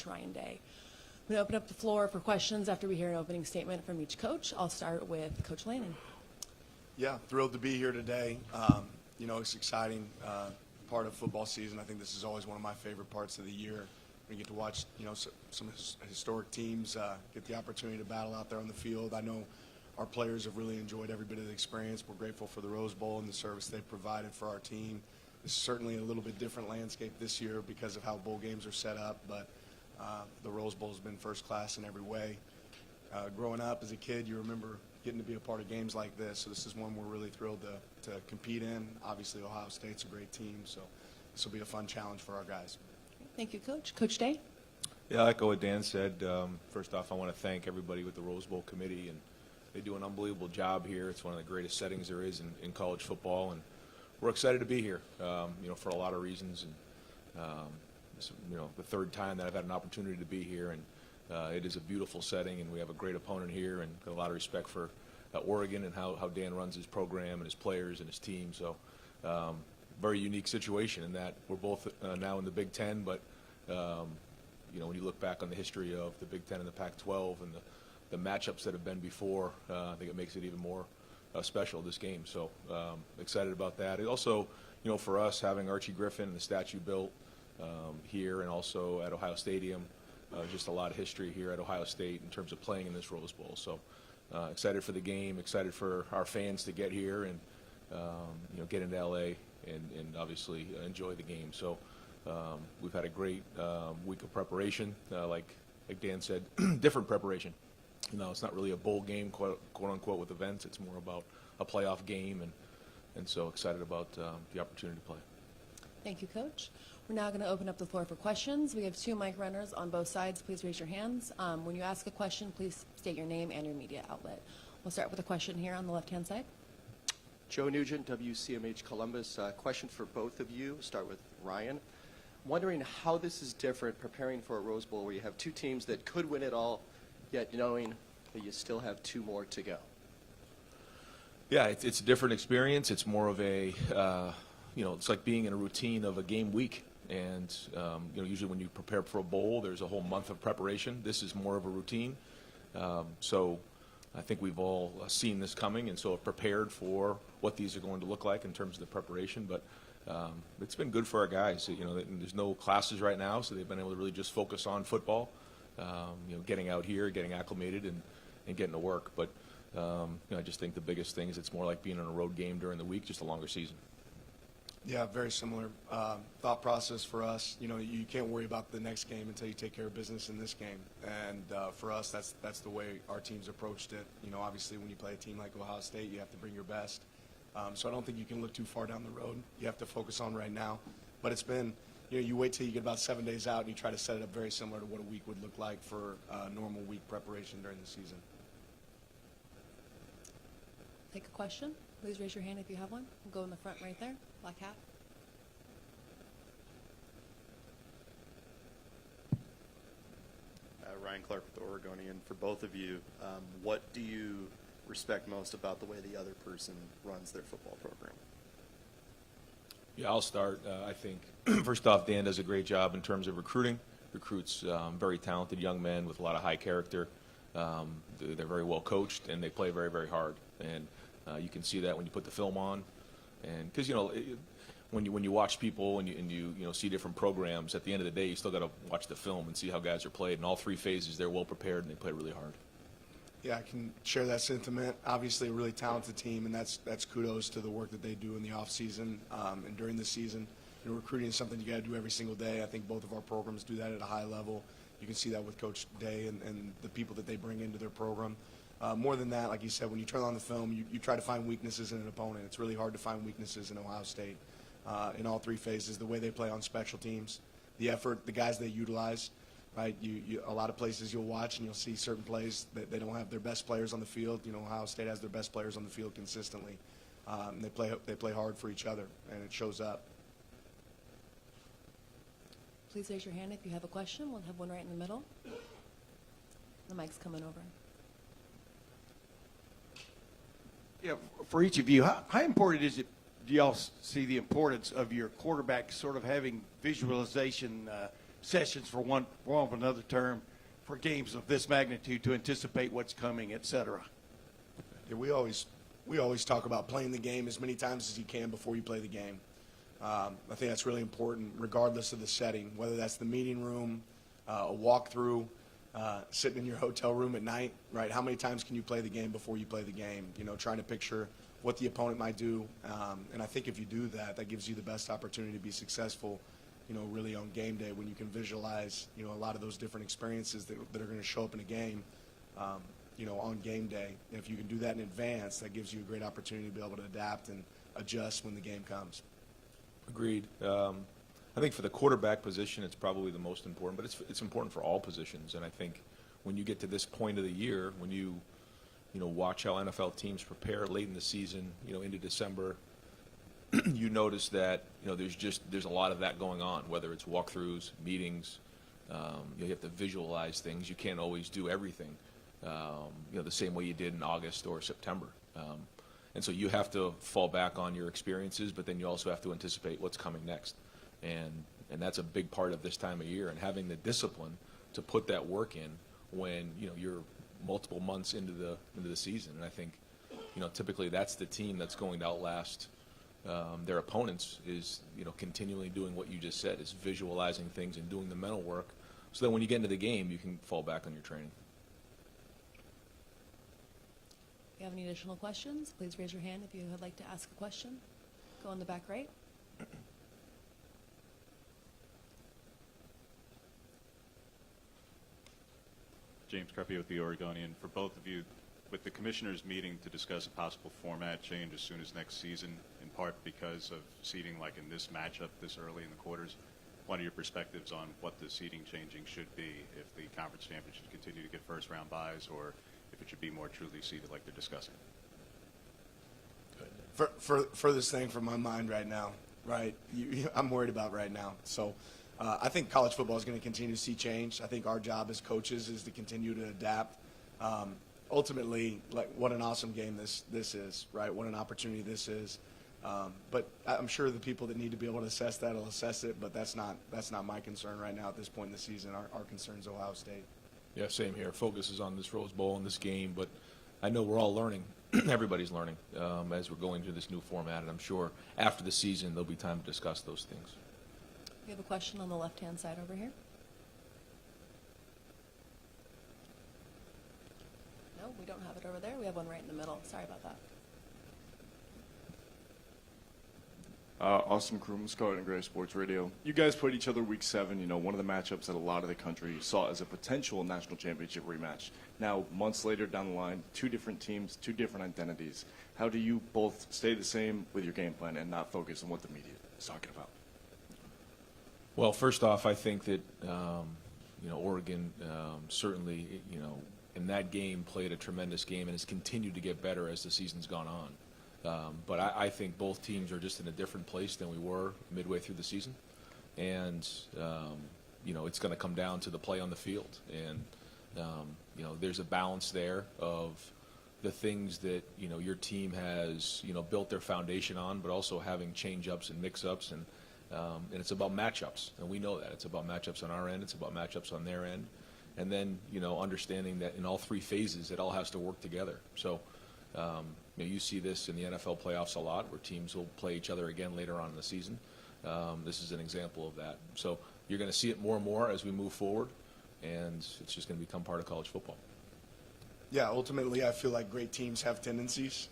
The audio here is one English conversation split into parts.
Coach Ryan Day. I'm going to open up the floor for questions after we hear an opening statement from each coach. I'll start with Coach Lanning. Yeah, thrilled to be here today. It's exciting part of football season. I think this is always one of my favorite parts of the year. We get to watch, some historic teams get the opportunity to battle out there on the field. I know our players have really enjoyed every bit of the experience. We're grateful for the Rose Bowl and the service they've provided for our team. This is certainly a little bit different landscape this year because of how bowl games are set up, but the Rose Bowl has been first class in every way. Growing up as a kid, you remember getting to be a part of games like this, so this is one we're really thrilled to compete in. Obviously, Ohio State's a great team, so this will be a fun challenge for our guys. Thank you, Coach. Coach Day? Yeah, I echo what Dan said. First off, I want to thank everybody with the Rose Bowl committee, and they do an unbelievable job here. It's one of the greatest settings there is in college football, and we're excited to be here, for a lot of reasons. And the third time that I've had an opportunity to be here, and it is a beautiful setting, and we have a great opponent here, and got a lot of respect for Oregon and how Dan runs his program and his players and his team. So, very unique situation in that we're both now in the Big Ten, but when you look back on the history of the Big Ten and the Pac-12 and the matchups that have been before, I think it makes it even more special, this game. So excited about that. It also, for us, having Archie Griffin and the statue built here and also at Ohio Stadium, just a lot of history here at Ohio State in terms of playing in this Rose Bowl. So excited for the game, excited for our fans to get here and, get into L.A. and obviously enjoy the game. So we've had a great week of preparation, like Dan said, different preparation. It's not really a bowl game, quote unquote, with events. It's more about a playoff game, and so excited about the opportunity to play. Thank you, Coach. We're now going to open up the floor for questions. We have 2 mic runners on both sides. Please raise your hands. When you ask a question, please state your name and your media outlet. We'll start with a question here on the left-hand side. Joe Nugent, WCMH Columbus. Question for both of you. Start with Ryan. Wondering how this is different preparing for a Rose Bowl where you have 2 teams that could win it all, yet knowing that you still have 2 more to go. Yeah, it's a different experience. It's more of a, it's like being in a routine of a game week. And, usually when you prepare for a bowl, there's a whole month of preparation. This is more of a routine. So I think we've all seen this coming and so have prepared for what these are going to look like in terms of the preparation. But it's been good for our guys. There's no classes right now, so they've been able to really just focus on football, getting out here, getting acclimated, and getting to work. But I just think the biggest thing is it's more like being on a road game during the week, just a longer season. Yeah, very similar thought process for us. You can't worry about the next game until you take care of business in this game. And for us, that's the way our teams approached it. Obviously when you play a team like Ohio State, you have to bring your best. So I don't think you can look too far down the road. You have to focus on right now. But it's been, you wait till you get about 7 days out and you try to set it up very similar to what a week would look like for a normal week preparation during the season. Take a question. Please raise your hand if you have one. We'll go in the front right there. Black hat. Ryan Clark with the Oregonian. For both of you, what do you respect most about the way the other person runs their football program? Yeah, I'll start. I think, first off, Dan does a great job in terms of recruiting. Recruits very talented young men with a lot of high character. They're very well coached, and they play very, very hard. And you can see that when you put the film on. And because, when you watch people and you see different programs, at the end of the day, you still got to watch the film and see how guys are played. In all 3 phases, they're well prepared, and they play really hard. Yeah, I can share that sentiment. Obviously, a really talented team, and that's kudos to the work that they do in the off season and during the season. Recruiting is something you got to do every single day. I think both of our programs do that at a high level. You can see that with Coach Day and the people that they bring into their program. More than that, like you said, when you turn on the film, you try to find weaknesses in an opponent. It's really hard to find weaknesses in Ohio State in all 3 phases. The way they play on special teams, the effort, the guys they utilize. Right, a lot of places you'll watch and you'll see certain plays that they don't have their best players on the field. Ohio State has their best players on the field consistently. They play hard for each other, and it shows up. Please raise your hand if you have a question. We'll have one right in the middle. The mic's coming over. Yeah, for each of you, how important is it, do y'all see the importance of your quarterback sort of having visualization sessions for one of another term for games of this magnitude to anticipate what's coming, et cetera? Yeah, we always talk about playing the game as many times as you can before you play the game. I think that's really important, regardless of the setting, whether that's the meeting room, a walkthrough, sitting in your hotel room at night, right? How many times can you play the game before you play the game? You know, trying to picture what the opponent might do. And I think if you do that, that gives you the best opportunity to be successful, you know, really on game day when you can visualize, you know, a lot of those different experiences that are going to show up in a game, you know, on game day. And if you can do that in advance, that gives you a great opportunity to be able to adapt and adjust when the game comes. Agreed. I think for the quarterback position, it's probably the most important, but it's important for all positions. And I think when you get to this point of the year, when you watch how NFL teams prepare late in the season, you know, into December, you notice that, you know, there's a lot of that going on, whether it's walkthroughs, meetings. You have to visualize things. You can't always do everything, you know, the same way you did in August or September. And so you have to fall back on your experiences, but then you also have to anticipate what's coming next. And that's a big part of this time of year, and having the discipline to put that work in when, you know, you're multiple months into the season. And I think, you know, typically that's the team that's going to outlast their opponents, is, you know, continually doing what you just said, is visualizing things and doing the mental work, so that when you get into the game, you can fall back on your training. If you have any additional questions, please raise your hand if you would like to ask a question. Go in the back right. James Creppi with the Oregonian. For both of you, with the commissioners meeting to discuss a possible format change as soon as next season, in part because of seeding like in this matchup this early in the quarters, what are your perspectives on what the seeding changing should be, if the conference champions should continue to get first-round buys, or if it should be more truly seeded like they're discussing? Furthest thing from my mind right now, right? I'm worried about right now. So I think college football is going to continue to see change. I think our job as coaches is to continue to adapt. Ultimately, like, what an awesome game this is, right? What an opportunity this is. But I'm sure the people that need to be able to assess that will assess it, but that's not my concern right now at this point in the season. Our concern is Ohio State. Yeah, same here. Focus is on this Rose Bowl and this game, but I know we're all learning. Everybody's learning as we're going through this new format, and I'm sure after the season there'll be time to discuss those things. We have a question on the left-hand side over here. No, we don't have it over there. We have one right in the middle. Sorry about that. Austin Kroom, Scarlet and Gray Sports Radio. You guys played each other week 7, you know, one of the matchups that a lot of the country saw as a potential national championship rematch. Now, months later down the line, 2 different teams, 2 different identities. How do you both stay the same with your game plan and not focus on what the media is talking about? Well, first off, I think that, you know, Oregon certainly, you know, in that game played a tremendous game and has continued to get better as the season's gone on. But I think both teams are just in a different place than we were midway through the season. And, you know, it's going to come down to the play on the field. And, you know, there's a balance there of the things that, you know, your team has, you know, built their foundation on, but also having change-ups and mix-ups. And it's about matchups. And we know that. It's about matchups on our end. It's about matchups on their end. And then, you know, understanding that in all 3 phases, it all has to work together. So, you know, you see this in the NFL playoffs a lot, where teams will play each other again later on in the season. This is an example of that. So you're going to see it more and more as we move forward, and it's just going to become part of college football. Yeah, ultimately, I feel like great teams have tendencies.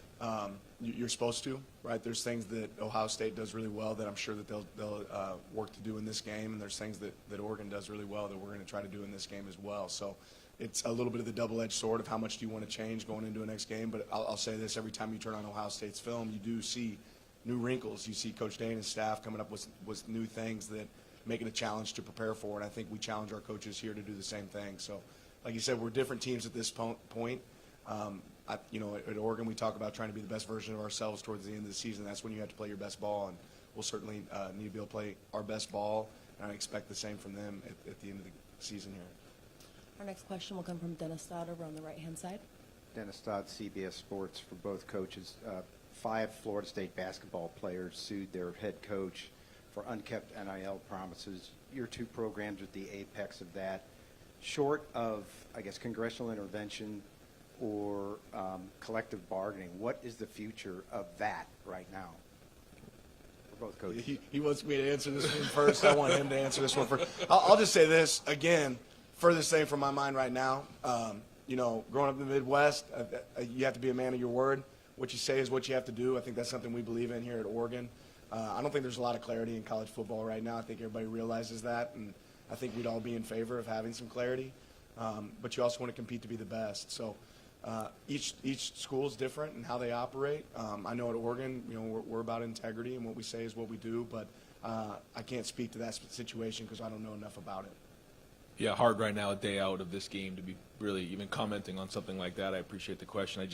You're supposed to, right? There's things that Ohio State does really well that I'm sure that they'll work to do in this game, and there's things that Oregon does really well that we're going to try to do in this game as well. So it's a little bit of the double-edged sword of how much do you want to change going into a next game. But I'll say this, every time you turn on Ohio State's film, you do see new wrinkles. You see Coach Day and his staff coming up with new things that make it a challenge to prepare for, and I think we challenge our coaches here to do the same thing. So, like you said, we're different teams at this point. You know, at Oregon, we talk about trying to be the best version of ourselves towards the end of the season. That's when you have to play your best ball, and we'll certainly need to be able to play our best ball, and I expect the same from them at the end of the season here. Our next question will come from Dennis Stott over on the right-hand side. Dennis Stott, CBS Sports, for both coaches. 5 Florida State basketball players sued their head coach for unkept NIL promises. Your two programs at the apex of that. Short of, I guess, congressional intervention or collective bargaining, what is the future of that right now? For both coaches. He wants me to answer this one first. I want him to answer this one first. I'll just say this, again, furthest thing from my mind right now. Growing up in the Midwest, you have to be a man of your word. What you say is what you have to do. I think that's something we believe in here at Oregon. I don't think there's a lot of clarity in college football right now. I think everybody realizes that, and I think we'd all be in favor of having some clarity. But you also want to compete to be the best. So each school is different in how they operate. I know at Oregon, we're about integrity, and what we say is what we do. But I can't speak to that situation because I don't know enough about it. Yeah, hard right now, a day out of this game, to be really even commenting on something like that. I appreciate the question.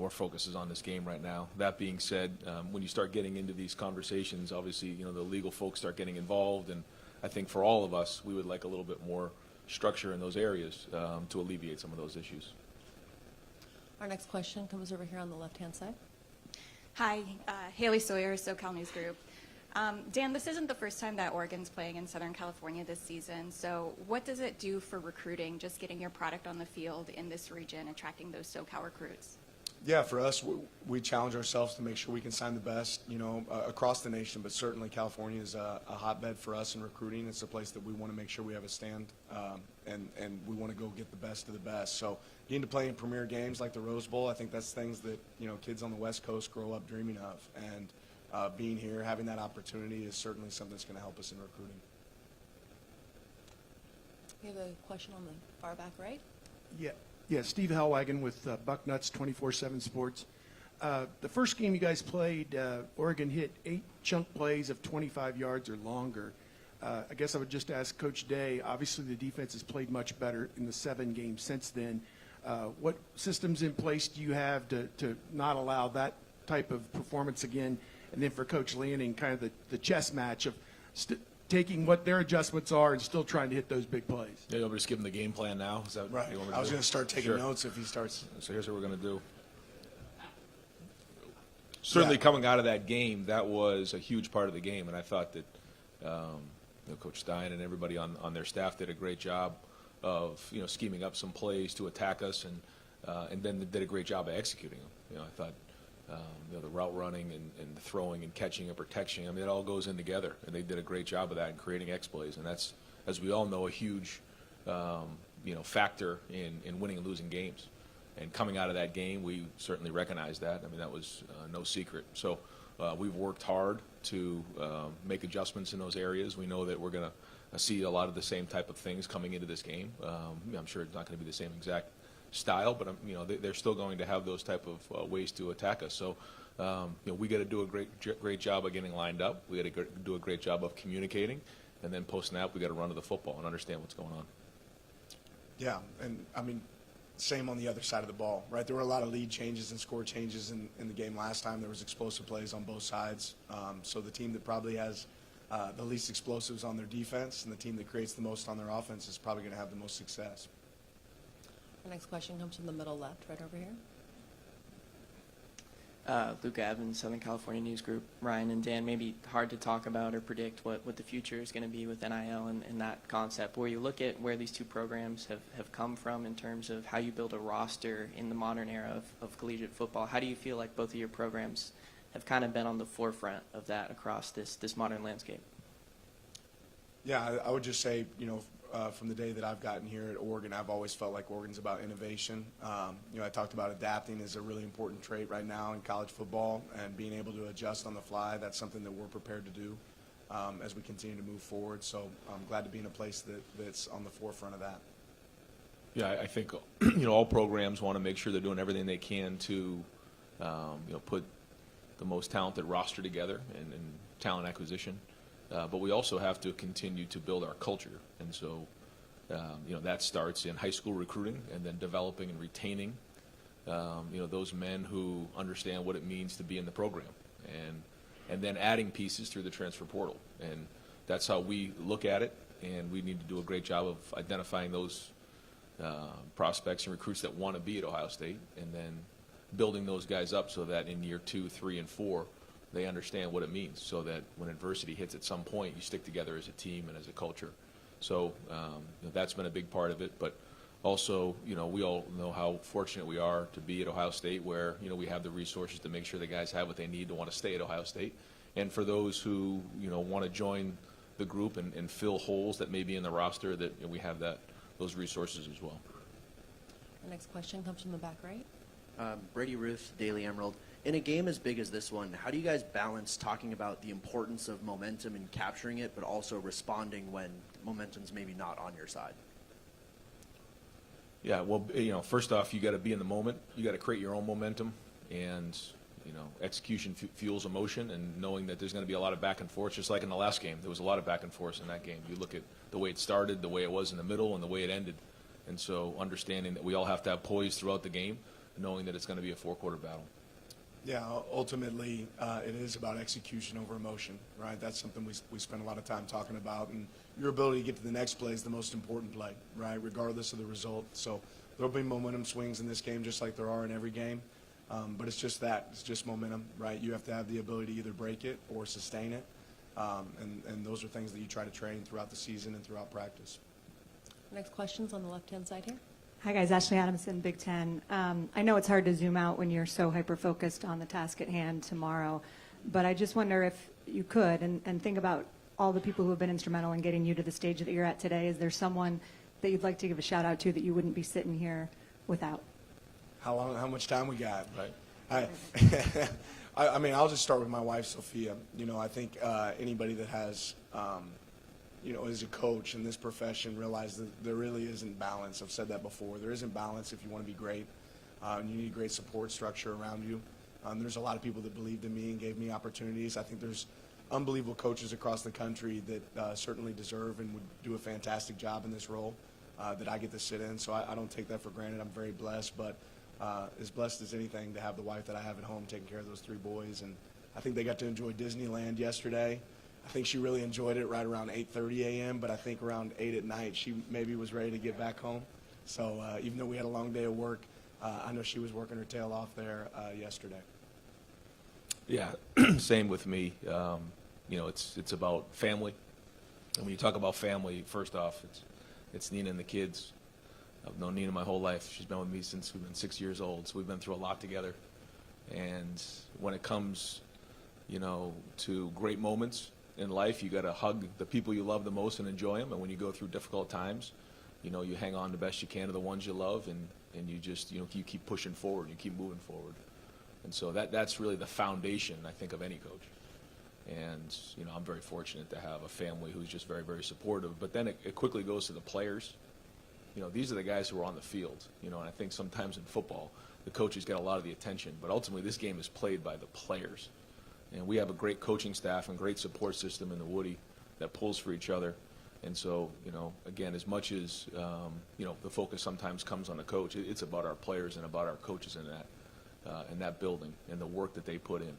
Our focus is on this game right now. That being said, when you start getting into these conversations, obviously, the legal folks start getting involved, and I think for all of us, we would like a little bit more structure in those areas to alleviate some of those issues. Our next question comes over here on the left-hand side. Hi, Haley Sawyer, SoCal News Group. Dan, this isn't the first time that Oregon's playing in Southern California this season, so what does it do for recruiting, just getting your product on the field in this region, attracting those SoCal recruits? Yeah, for us, we challenge ourselves to make sure we can sign the best, across the nation, but certainly California is a hotbed for us in recruiting. It's a place that we want to make sure we have a stand, and we want to go get the best of the best. So getting to play in premier games like the Rose Bowl, I think that's things that, kids on the West Coast grow up dreaming of. And being here, having that opportunity is certainly something that's going to help us in recruiting. We have a question on the far back right. Yeah, Steve Hellwagon with Bucknuts 24/7 Sports. The first game you guys played, Oregon hit 8 chunk plays of 25 yards or longer. I guess I would just ask Coach Day, obviously the defense has played much better in the 7 games since then. What systems in place do you have to not allow that type of performance again? And then for Coach Lanning, kind of the chess match of taking what their adjustments are and still trying to hit those big plays. Yeah, you'll just give him the game plan now? Is that Right. what you want me I was do? going to start taking Sure. notes if he starts. So here's what we're going to do. Certainly coming out of that game, that was a huge part of the game, and I thought that Coach Stein and everybody on their staff did a great job of scheming up some plays to attack us, and then did a great job of executing them. I thought the route running and the throwing and catching and protection, it all goes in together, and they did a great job of that in creating X-plays, and that's, as we all know, a huge factor in winning and losing games. And coming out of that game, we certainly recognized that. That was no secret. So we've worked hard to make adjustments in those areas. We know that we're going to see a lot of the same type of things coming into this game. I'm sure it's not going to be the same exact style, but they're still going to have those type of ways to attack us. So we got to do a great job of getting lined up. We got to do a great job of communicating, and then post snap, we got to run to the football and understand what's going on. Yeah, and same on the other side of the ball, right? There were a lot of lead changes and score changes in the game last time. There was explosive plays on both sides. So the team that probably has the least explosives on their defense and the team that creates the most on their offense is probably going to have the most success. Our next question comes from the middle left, right over here. Luke Evans, Southern California News Group. Ryan and Dan, maybe hard to talk about or predict what the future is going to be with NIL and that concept. Where you look at where these two programs have come from in terms of how you build a roster in the modern era of collegiate football, how do you feel like both of your programs have kind of been on the forefront of that across this modern landscape? Yeah, I would just say, from the day that I've gotten here at Oregon, I've always felt like Oregon's about innovation. I talked about adapting is a really important trait right now in college football, and being able to adjust on the fly. That's something that we're prepared to do as we continue to move forward. So I'm glad to be in a place that's on the forefront of that. Yeah, I think all programs want to make sure they're doing everything they can to put the most talented roster together and talent acquisition. But we also have to continue to build our culture. And so, that starts in high school recruiting and then developing and retaining, those men who understand what it means to be in the program, and then adding pieces through the transfer portal. And that's how we look at it, and we need to do a great job of identifying those prospects and recruits that want to be at Ohio State, and then building those guys up so that in year 2, 3, and 4, they understand what it means, so that when adversity hits at some point, you stick together as a team and as a culture. So that's been a big part of it. But also, we all know how fortunate we are to be at Ohio State, where we have the resources to make sure the guys have what they need to want to stay at Ohio State. And for those who want to join the group and fill holes that may be in the roster, that we have those resources as well. Our next question comes from the back right. Brady Ruth, Daily Emerald. In a game as big as this one, how do you guys balance talking about the importance of momentum and capturing it, but also responding when momentum's maybe not on your side? Yeah, well, first off, you got to be in the moment. You got to create your own momentum, and execution fuels emotion. And knowing that there's going to be a lot of back and forth, just like in the last game, there was a lot of back and forth in that game. You look at the way it started, the way it was in the middle, and the way it ended. And so, understanding that we all have to have poise throughout the game, knowing that it's going to be a 4-quarter battle. Yeah, ultimately, it is about execution over emotion, right? That's something we spend a lot of time talking about, and your ability to get to the next play is the most important play, right, regardless of the result. So there'll be momentum swings in this game just like there are in every game, but it's just that. It's just momentum, right? You have to have the ability to either break it or sustain it, and those are things that you try to train throughout the season and throughout practice. Next question's on the left-hand side here. Hi, guys. Ashley Adamson, Big Ten. I know it's hard to zoom out when you're so hyper-focused on the task at hand tomorrow, but I just wonder if you could, and think about all the people who have been instrumental in getting you to the stage that you're at today. Is there someone that you'd like to give a shout-out to that you wouldn't be sitting here without? How much time we got? Right. I mean, I'll just start with my wife, Sophia. I think anybody that has as a coach in this profession, realize that there really isn't balance. I've said that before. There isn't balance if you want to be great. You need a great support structure around you. There's a lot of people that believed in me and gave me opportunities. I think there's unbelievable coaches across the country that certainly deserve and would do a fantastic job in this role that I get to sit in. So I don't take that for granted. I'm very blessed, but as blessed as anything to have the wife that I have at home taking care of those 3 boys. And I think they got to enjoy Disneyland yesterday. I think she really enjoyed it right around 8:30 a.m., but I think around 8 at night she maybe was ready to get back home. So even though we had a long day of work, I know she was working her tail off there yesterday. Yeah, same with me. It's about family. And when you talk about family, first off, it's Nina and the kids. I've known Nina my whole life. She's been with me since we've been 6 years old, so we've been through a lot together. And when it comes, to great moments in life, you got to hug the people you love the most and enjoy them. And when you go through difficult times, you hang on the best you can to the ones you love, and you just, you keep pushing forward, you keep moving forward. And so that's really the foundation, I think, of any coach. And, I'm very fortunate to have a family who's just very, very supportive. But then it quickly goes to the players. These are the guys who are on the field, and I think sometimes in football, the coaches get a lot of the attention. But ultimately, this game is played by the players. And we have a great coaching staff and great support system in the Woody that pulls for each other. And so, again, as much as, the focus sometimes comes on the coach, it's about our players and about our coaches in that building and the work that they put in.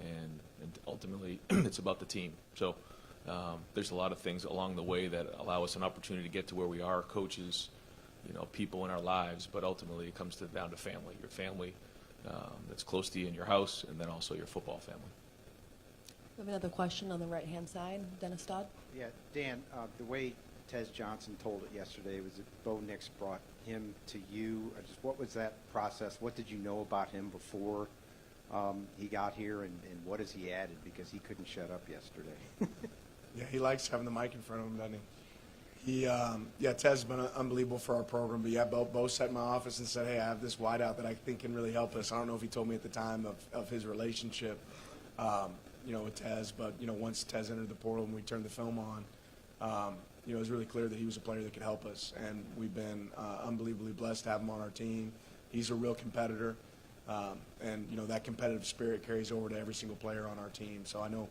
And ultimately, it's about the team. So there's a lot of things along the way that allow us an opportunity to get to where we are, coaches, people in our lives. But ultimately, it comes down to family, your family that's close to you in your house, and then also your football family. We have another question on the right-hand side. Dennis Dodd. Yeah, Dan, the way Tez Johnson told it yesterday was that Bo Nix brought him to you. What was that process? What did you know about him before he got here, and what has he added? Because he couldn't shut up yesterday. Yeah, he likes having the mic in front of him, doesn't he? Tez has been unbelievable for our program. But yeah, Bo sat in my office and said, hey, I have this wideout that I think can really help us. I don't know if he told me at the time of his relationship, with Tez. But, once Tez entered the portal and we turned the film on, it was really clear that he was a player that could help us. And we've been unbelievably blessed to have him on our team. He's a real competitor. And that competitive spirit carries over to every single player on our team. So I know,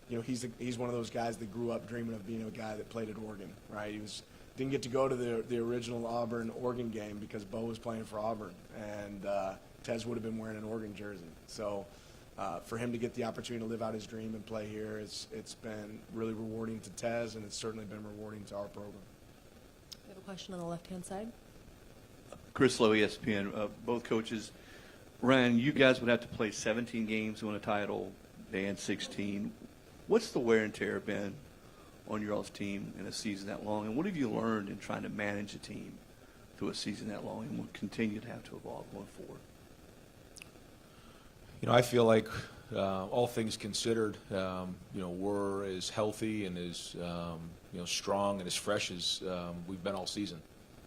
he's one of those guys that grew up dreaming of being a guy that played at Oregon, right? He didn't get to go to the original Auburn-Oregon game because Bo was playing for Auburn, and Tez would have been wearing an Oregon jersey. So for him to get the opportunity to live out his dream and play here, it's been really rewarding to Tez, and it's certainly been rewarding to our program. We have a question on the left-hand side. Chris Lowe, ESPN. Both coaches. Ryan, you guys would have to play 17 games to win a title. Dan 16. What's the wear and tear been on your all's team in a season that long, and what have you learned in trying to manage a team through a season that long, and will continue to have to evolve going forward? I feel like all things considered, we're as healthy and as strong and as fresh as we've been all season.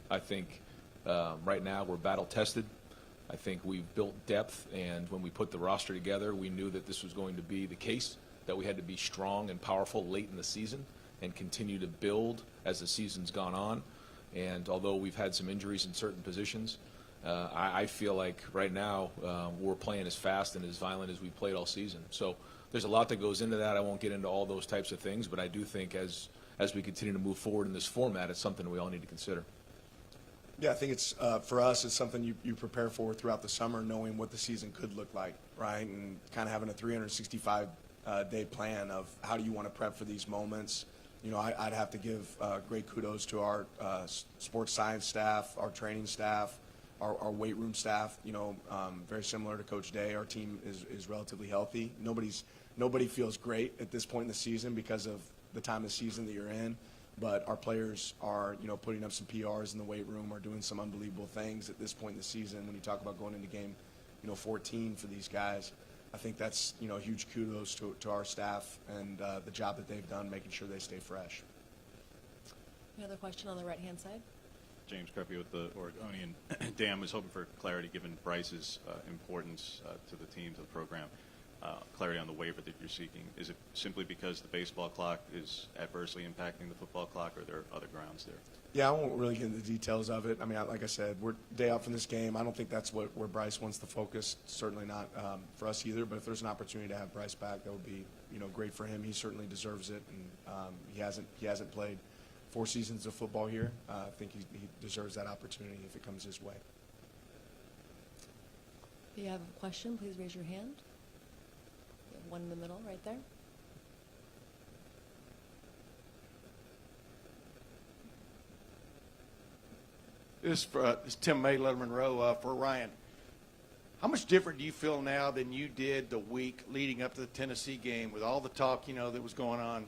I think right now we're battle tested. I think we've built depth, and when we put the roster together, we knew that this was going to be the case, that we had to be strong and powerful late in the season and continue to build as the season's gone on. And although we've had some injuries in certain positions, I feel like right now we're playing as fast and as violent as we played all season. So there's a lot that goes into that. I won't get into all those types of things, but I do think as we continue to move forward in this format, it's something we all need to consider. Yeah, I think it's for us, it's something you prepare for throughout the summer, knowing what the season could look like, right? And kind of having a 365-day plan of how do you want to prep for these moments. I'd have to give great kudos to our sports science staff, our training staff, our weight room staff. Very similar to Coach Day, our team is relatively healthy. Nobody feels great at this point in the season because of the time of season that you're in. But our players are, putting up some PRs in the weight room, are doing some unbelievable things at this point in the season. When you talk about going into game, 14 for these guys, I think that's, huge kudos to our staff and the job that they've done making sure they stay fresh. Any other question on the right-hand side? James Creppy with the Oregonian. Dan, was hoping for clarity given Bryce's importance to the team, to the program. Clarity on the waiver that you're seeking. Is it simply because the baseball clock is adversely impacting the football clock, or are there other grounds there? Yeah, I won't really get into the details of it. I mean, like I said, we're day out from this game. I don't think that's where Bryce wants to focus. Certainly not for us either. But if there's an opportunity to have Bryce back, that would be great for him. He certainly deserves it, and he hasn't played 4 seasons of football here. I think he deserves that opportunity if it comes his way. If you have a question, please raise your hand. We have one in the middle right there. This is Tim May, Letterman Row, for Ryan. How much different do you feel now than you did the week leading up to the Tennessee game with all the talk, that was going on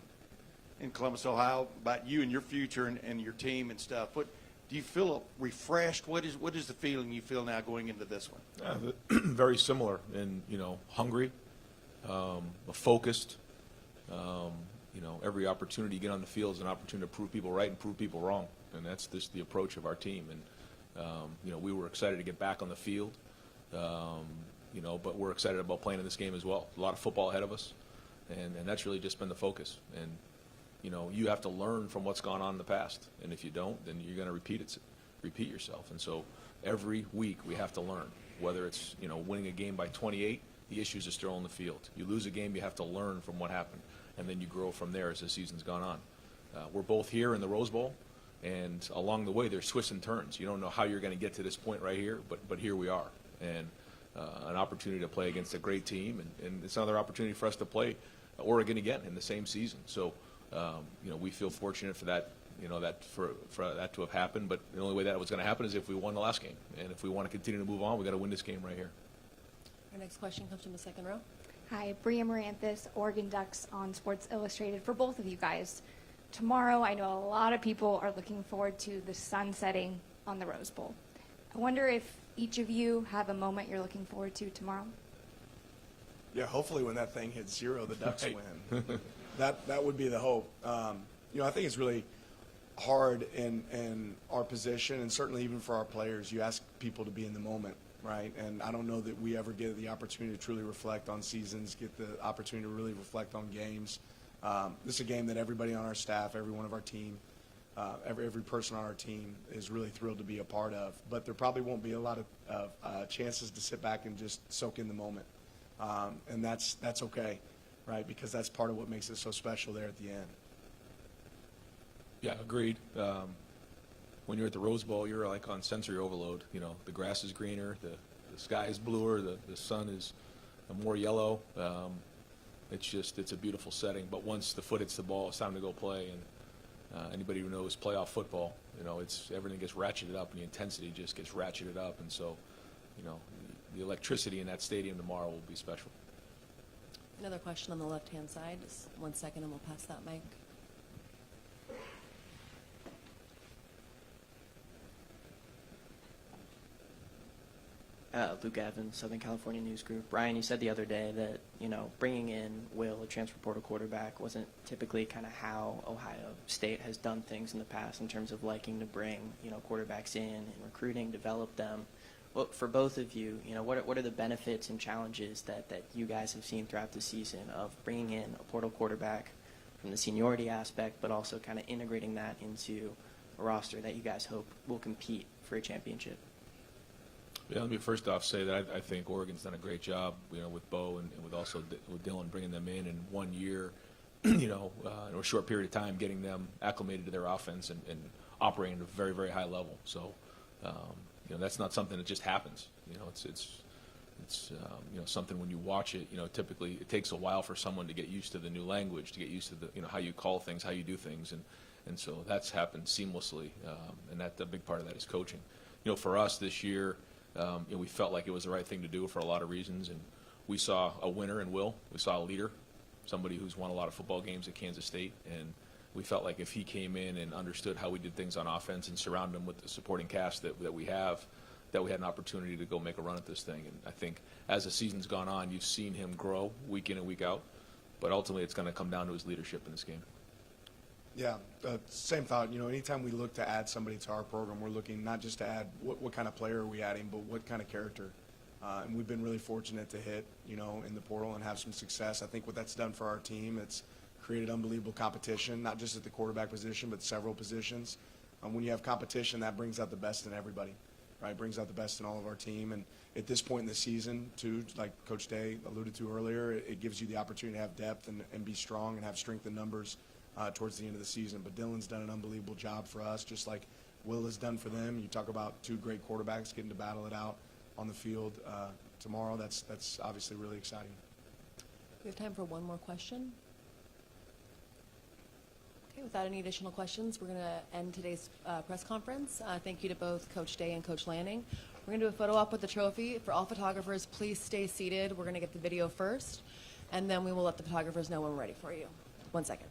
in Columbus, Ohio, about you and your future and your team and stuff? What do you feel refreshed? What is the feeling you feel now going into this one? Very similar, and hungry, focused. Every opportunity you get on the field is an opportunity to prove people right and prove people wrong, and that's just the approach of our team. And we were excited to get back on the field, but we're excited about playing in this game as well. A lot of football ahead of us, and that's really just been the focus. And you have to learn from what's gone on in the past, and if you don't, then you're going to repeat yourself. And so every week we have to learn. Whether it's winning a game by 28, the issues are still on the field. You lose a game, you have to learn from what happened, and then you grow from there as the season's gone on. We're both here in the Rose Bowl, and along the way there's twists and turns. You don't know how you're going to get to this point right here, but here we are, and an opportunity to play against a great team, and it's another opportunity for us to play Oregon again in the same season. So we feel fortunate for that, for that to have happened. But the only way that was going to happen is if we won the last game, and if we want to continue to move on, we got to win this game right here. Our next question comes from the second row. Hi, Bria Maranthus, Oregon Ducks on Sports Illustrated. For both of you guys, tomorrow I know a lot of people are looking forward to the sun setting on the Rose Bowl. I wonder if each of you have a moment you're looking forward to tomorrow? Yeah, hopefully when that thing hits 0, the Ducks win. That would be the hope. I think it's really hard in our position, and certainly even for our players. You ask people to be in the moment, right? And I don't know that we ever get the opportunity to truly reflect on seasons, get the opportunity to really reflect on games. This is a game that everybody on our staff, every one of our team, every person on our team is really thrilled to be a part of. But there probably won't be a lot of chances to sit back and just soak in the moment. And that's okay, right? Because that's part of what makes it so special there at the end. Yeah, agreed. When you're at the Rose Bowl, you're like on sensory overload. The grass is greener, the sky is bluer, the sun is more yellow. It's a beautiful setting. But once the foot hits the ball, it's time to go play. And anybody who knows playoff football, everything gets ratcheted up, and the intensity just gets ratcheted up. And so, the electricity in that stadium tomorrow will be special. Another question on the left-hand side. Just 1 second and we'll pass that mic. Luke Evans, Southern California News Group. Brian, you said the other day that, bringing in Will, a transfer portal quarterback, wasn't typically kind of how Ohio State has done things in the past in terms of liking to bring, quarterbacks in and recruiting, develop them. Well, for both of you, what are the benefits and challenges that you guys have seen throughout the season of bringing in a portal quarterback from the seniority aspect, but also kind of integrating that into a roster that you guys hope will compete for a championship? Yeah, let me first off say that I think Oregon's done a great job, with Bo and with also with Dylan bringing them in 1 year, in a short period of time, getting them acclimated to their offense and operating at a very, very high level. So, that's not something that just happens. It's something when you watch it, typically it takes a while for someone to get used to the new language, to get used to the, how you call things, how you do things, and so that's happened seamlessly, and that a big part of that is coaching. For us this year. We felt like it was the right thing to do for a lot of reasons, and we saw a winner in Will. We saw a leader, somebody who's won a lot of football games at Kansas State, and we felt like if he came in and understood how we did things on offense and surrounded him with the supporting cast that we have, that we had an opportunity to go make a run at this thing. And I think as the season's gone on, you've seen him grow week in and week out, but ultimately it's going to come down to his leadership in this game. Yeah, same thought. Anytime we look to add somebody to our program, we're looking not just to add what kind of player are we adding, but what kind of character. And we've been really fortunate to hit, in the portal and have some success. I think what that's done for our team, it's created unbelievable competition, not just at the quarterback position, but several positions. When you have competition, that brings out the best in everybody, right? Brings out the best in all of our team. And at this point in the season, too, like Coach Day alluded to earlier, it gives you the opportunity to have depth and be strong and have strength in numbers towards the end of the season. But Dylan's done an unbelievable job for us, just like Will has done for them. You talk about two great quarterbacks getting to battle it out on the field tomorrow. That's obviously really exciting. We have time for one more question. Okay, without any additional questions, we're going to end today's press conference. Thank you to both Coach Day and Coach Lanning. We're going to do a photo op with the trophy. For all photographers, please stay seated. We're going to get the video first, and then we will let the photographers know when we're ready for you. 1 second.